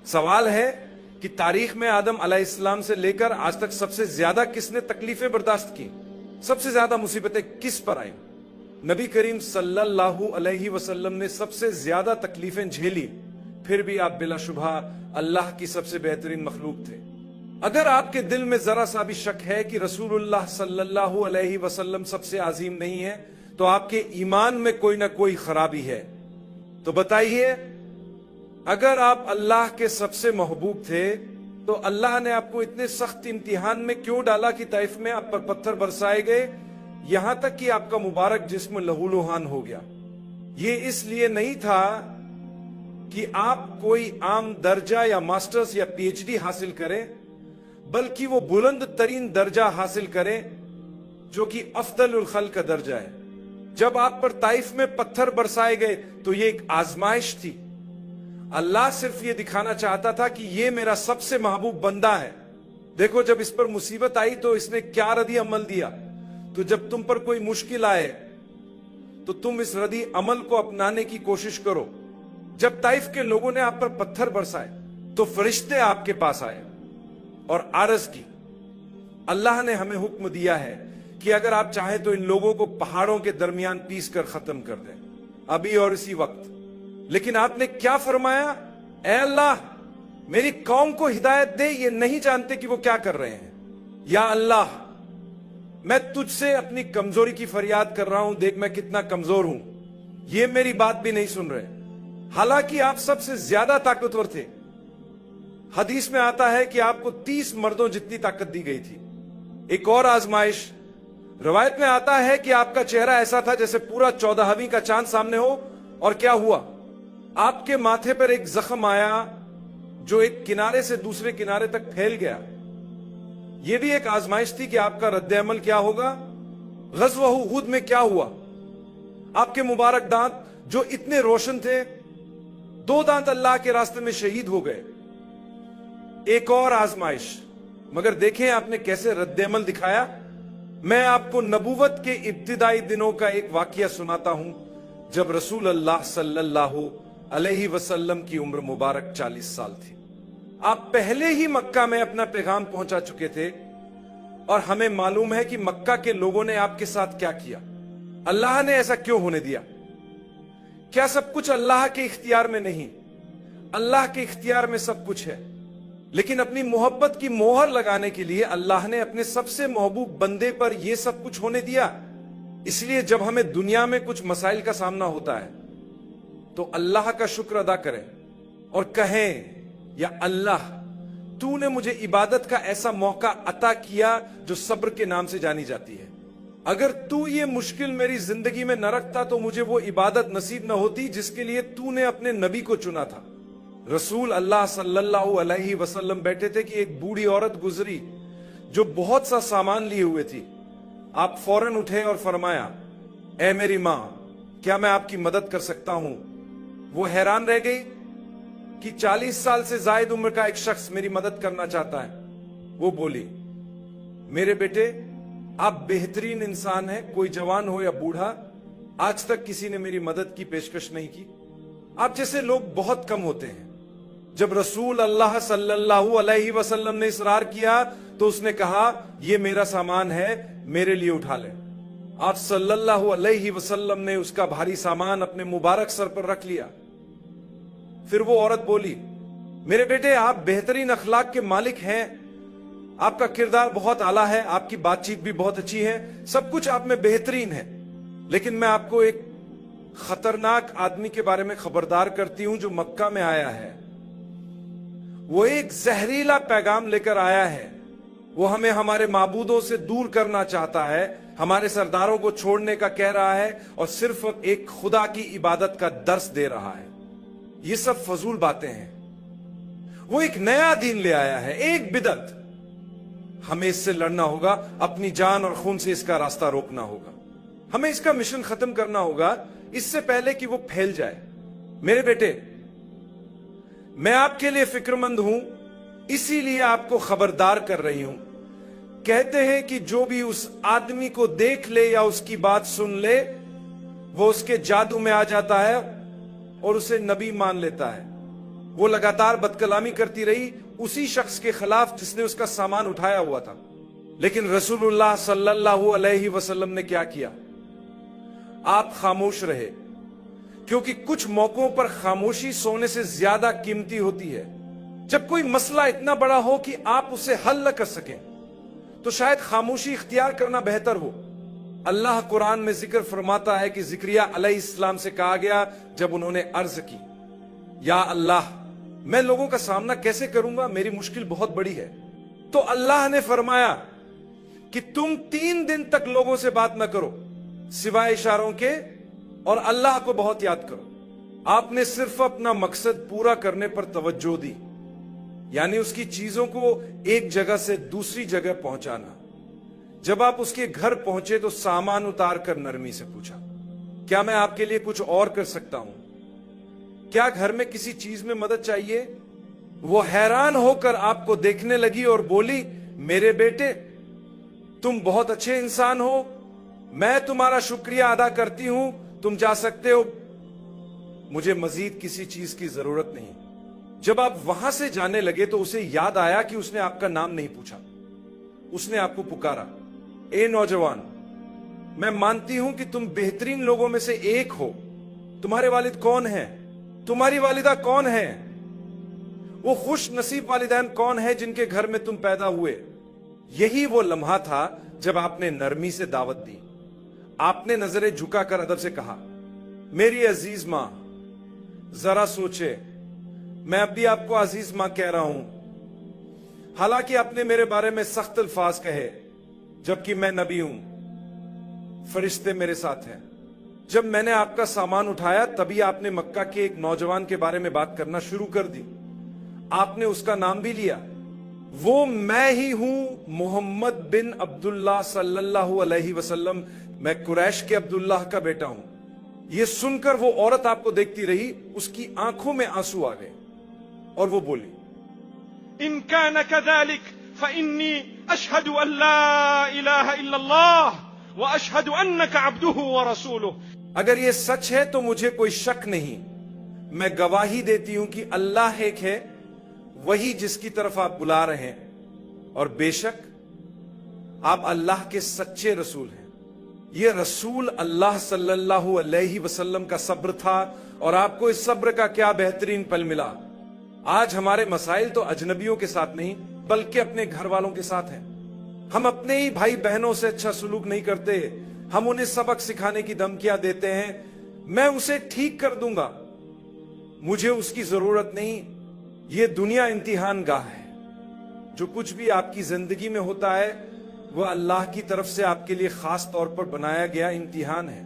سوال ہے کہ تاریخ میں آدم علیہ السلام سے لے کر آج تک سب سے زیادہ کس نے تکلیفیں برداشت کی؟ سب سے زیادہ مصیبتیں کس پر آئیں؟ نبی کریم صلی اللہ علیہ وسلم نے سب سے زیادہ تکلیفیں جھیلی، پھر بھی آپ بلا شبہ اللہ کی سب سے بہترین مخلوق تھے۔ اگر آپ کے دل میں ذرا سا بھی شک ہے کہ رسول اللہ صلی اللہ علیہ وسلم سب سے عظیم نہیں ہے تو آپ کے ایمان میں کوئی نہ کوئی خرابی ہے۔ تو بتائیے، اگر آپ اللہ کے سب سے محبوب تھے تو اللہ نے آپ کو اتنے سخت امتحان میں کیوں ڈالا کہ طائف میں آپ پر پتھر برسائے گئے، یہاں تک کہ آپ کا مبارک جسم لہو لہان ہو گیا؟ یہ اس لیے نہیں تھا کہ آپ کوئی عام درجہ یا ماسٹرز یا پی ایچ ڈی حاصل کریں، بلکہ وہ بلند ترین درجہ حاصل کریں جو کہ افضل الخلق کا درجہ ہے۔ جب آپ پر طائف میں پتھر برسائے گئے تو یہ ایک آزمائش تھی۔ اللہ صرف یہ دکھانا چاہتا تھا کہ یہ میرا سب سے محبوب بندہ ہے۔ دیکھو، جب اس پر مصیبت آئی تو اس نے کیا ردی عمل دیا۔ تو جب تم پر کوئی مشکل آئے تو تم اس ردی عمل کو اپنانے کی کوشش کرو۔ جب طائف کے لوگوں نے آپ پر پتھر برسائے تو فرشتے آپ کے پاس آئے اور عرض کی، اللہ نے ہمیں حکم دیا ہے کہ اگر آپ چاہیں تو ان لوگوں کو پہاڑوں کے درمیان پیس کر ختم کر دیں، ابھی اور اسی وقت۔ لیکن آپ نے کیا فرمایا؟ اے اللہ، میری قوم کو ہدایت دے، یہ نہیں جانتے کہ وہ کیا کر رہے ہیں۔ یا اللہ، میں تجھ سے اپنی کمزوری کی فریاد کر رہا ہوں، دیکھ میں کتنا کمزور ہوں، یہ میری بات بھی نہیں سن رہے، حالانکہ آپ سب سے زیادہ طاقتور تھے۔ حدیث میں آتا ہے کہ آپ کو 30 مردوں جتنی طاقت دی گئی تھی۔ ایک اور آزمائش، روایت میں آتا ہے کہ آپ کا چہرہ ایسا تھا جیسے پورا 14ویں کا چاند سامنے ہو، اور کیا ہوا؟ آپ کے ماتھے پر ایک زخم آیا جو ایک کنارے سے دوسرے کنارے تک پھیل گیا۔ یہ بھی ایک آزمائش تھی کہ آپ کا رد عمل کیا ہوگا۔ غزوہ احد میں کیا ہوا؟ آپ کے مبارک دانت جو اتنے روشن تھے، 2 دانت اللہ کے راستے میں شہید ہو گئے۔ ایک اور آزمائش، مگر دیکھیں آپ نے کیسے رد عمل دکھایا۔ میں آپ کو نبوت کے ابتدائی دنوں کا ایک واقعہ سناتا ہوں، جب رسول اللہ صلی اللہ علیہ وسلم کی عمر مبارک 40 سال تھی۔ آپ پہلے ہی مکہ میں اپنا پیغام پہنچا چکے تھے، اور ہمیں معلوم ہے کہ مکہ کے لوگوں نے آپ کے ساتھ کیا کیا۔ اللہ نے ایسا کیوں ہونے دیا؟ کیا سب کچھ اللہ کے اختیار میں نہیں؟ اللہ کے اختیار میں سب کچھ ہے، لیکن اپنی محبت کی مہر لگانے کے لیے اللہ نے اپنے سب سے محبوب بندے پر یہ سب کچھ ہونے دیا۔ اس لیے جب ہمیں دنیا میں کچھ مسائل کا سامنا ہوتا ہے تو اللہ کا شکر ادا کریں اور کہیں، یا اللہ، تو نے مجھے عبادت کا ایسا موقع عطا کیا جو صبر کے نام سے جانی جاتی ہے۔ اگر تو یہ مشکل میری زندگی میں نہ رکھتا تو مجھے وہ عبادت نصیب نہ ہوتی جس کے لیے تو نے اپنے نبی کو چنا تھا۔ رسول اللہ صلی اللہ علیہ وسلم بیٹھے تھے کہ ایک بوڑھی عورت گزری جو بہت سا سامان لیے ہوئے تھی۔ آپ فوراً اٹھے اور فرمایا، اے میری ماں، کیا میں آپ کی مدد کر سکتا ہوں؟ وہ حیران رہ گئی کہ 40 سال سے زائد عمر کا ایک شخص میری مدد کرنا چاہتا ہے۔ وہ بولی، میرے بیٹے، آپ بہترین انسان ہیں، کوئی جوان ہو یا بوڑھا، آج تک کسی نے میری مدد کی پیشکش نہیں کی۔ آپ جیسے لوگ بہت کم ہوتے ہیں۔ جب رسول اللہ صلی اللہ علیہ وسلم نے اصرار کیا تو اس نے کہا، یہ میرا سامان ہے، میرے لیے اٹھا لیں۔ آپ صلی اللہ علیہ وسلم نے اس کا بھاری سامان اپنے مبارک سر پر رکھ لیا۔ پھر وہ عورت بولی، میرے بیٹے، آپ بہترین اخلاق کے مالک ہیں، آپ کا کردار بہت اعلیٰ ہے، آپ کی بات چیت بھی بہت اچھی ہے، سب کچھ آپ میں بہترین ہے، لیکن میں آپ کو ایک خطرناک آدمی کے بارے میں خبردار کرتی ہوں جو مکہ میں آیا ہے۔ وہ ایک زہریلا پیغام لے کر آیا ہے۔ وہ ہمیں ہمارے معبودوں سے دور کرنا چاہتا ہے، ہمارے سرداروں کو چھوڑنے کا کہہ رہا ہے، اور صرف ایک خدا کی عبادت کا درس دے رہا ہے۔ یہ سب فضول باتیں ہیں۔ وہ ایک نیا دین لے آیا ہے، ایک بدعت۔ ہمیں اس سے لڑنا ہوگا، اپنی جان اور خون سے اس کا راستہ روکنا ہوگا۔ ہمیں اس کا مشن ختم کرنا ہوگا اس سے پہلے کہ وہ پھیل جائے۔ میرے بیٹے، میں آپ کے لیے فکر مند ہوں، اسی لیے آپ کو خبردار کر رہی ہوں۔ کہتے ہیں کہ جو بھی اس آدمی کو دیکھ لے یا اس کی بات سن لے، وہ اس کے جادو میں آ جاتا ہے اور اسے نبی مان لیتا ہے۔ وہ لگاتار بدکلامی کرتی رہی اسی شخص کے خلاف جس نے اس کا سامان اٹھایا ہوا تھا. لیکن رسول اللہ صلی اللہ علیہ وسلم نے کیا کیا؟ آپ خاموش رہے، کیونکہ کچھ موقعوں پر خاموشی سونے سے زیادہ قیمتی ہوتی ہے. جب کوئی مسئلہ اتنا بڑا ہو کہ آپ اسے حل نہ کر سکیں تو شاید خاموشی اختیار کرنا بہتر ہو. اللہ قرآن میں ذکر فرماتا ہے کہ زکریا علیہ السلام سے کہا گیا جب انہوں نے عرض کی، یا اللہ میں لوگوں کا سامنا کیسے کروں گا، میری مشکل بہت بڑی ہے. تو اللہ نے فرمایا کہ تم 3 دن تک لوگوں سے بات نہ کرو سوائے اشاروں کے، اور اللہ کو بہت یاد کرو. آپ نے صرف اپنا مقصد پورا کرنے پر توجہ دی، یعنی اس کی چیزوں کو ایک جگہ سے دوسری جگہ پہنچانا. جب آپ اس کے گھر پہنچے تو سامان اتار کر نرمی سے پوچھا، کیا میں آپ کے لیے کچھ اور کر سکتا ہوں؟ کیا گھر میں کسی چیز میں مدد چاہیے؟ وہ حیران ہو کر آپ کو دیکھنے لگی اور بولی، میرے بیٹے تم بہت اچھے انسان ہو، میں تمہارا شکریہ ادا کرتی ہوں، تم جا سکتے ہو، مجھے مزید کسی چیز کی ضرورت نہیں. جب آپ وہاں سے جانے لگے تو اسے یاد آیا کہ اس نے آپ کا نام نہیں پوچھا. اس نے آپ کو پکارا، اے نوجوان میں مانتی ہوں کہ تم بہترین لوگوں میں سے ایک ہو، تمہارے والد کون ہیں؟ تمہاری والدہ کون ہے؟ وہ خوش نصیب والدین کون ہے جن کے گھر میں تم پیدا ہوئے؟ یہی وہ لمحہ تھا جب آپ نے نرمی سے دعوت دی. آپ نے نظریں جھکا کر ادب سے کہا، میری عزیز ماں ذرا سوچے، میں اب بھی آپ کو عزیز ماں کہہ رہا ہوں، حالانکہ آپ نے میرے بارے میں سخت الفاظ کہے، جبکہ میں نبی ہوں، فرشتے میرے ساتھ ہیں. جب میں نے آپ کا سامان اٹھایا تبھی آپ نے مکہ کے ایک نوجوان کے بارے میں بات کرنا شروع کر دی. آپ نے اس کا نام بھی لیا. وہ میں ہی ہوں، محمد بن عبداللہ صلی اللہ علیہ وسلم، میں قریش کے عبداللہ کا بیٹا ہوں. یہ سن کر وہ عورت آپ کو دیکھتی رہی، اس کی آنکھوں میں آنسو آ گئے اور وہ بولی، ان كان كذلك فإني أشهد أن لا إله إلا الله وأشهد أنك عبده ورسوله. اگر یہ سچ ہے تو مجھے کوئی شک نہیں، میں گواہی دیتی ہوں کہ اللہ ایک ہے، وہی جس کی طرف آپ بلا رہے ہیں، اور بے شک آپ اللہ کے سچے رسول ہیں. یہ رسول اللہ صلی اللہ علیہ وسلم کا صبر تھا، اور آپ کو اس صبر کا کیا بہترین پل ملا. آج ہمارے مسائل تو اجنبیوں کے ساتھ نہیں بلکہ اپنے گھر والوں کے ساتھ ہیں. ہم اپنے ہی بھائی بہنوں سے اچھا سلوک نہیں کرتے، ہم انہیں سبق سکھانے کی دھمکیاں دیتے ہیں، میں اسے ٹھیک کر دوں گا، مجھے اس کی ضرورت نہیں. یہ دنیا امتحان گاہ ہے. جو کچھ بھی آپ کی زندگی میں ہوتا ہے وہ اللہ کی طرف سے آپ کے لیے خاص طور پر بنایا گیا امتحان ہے.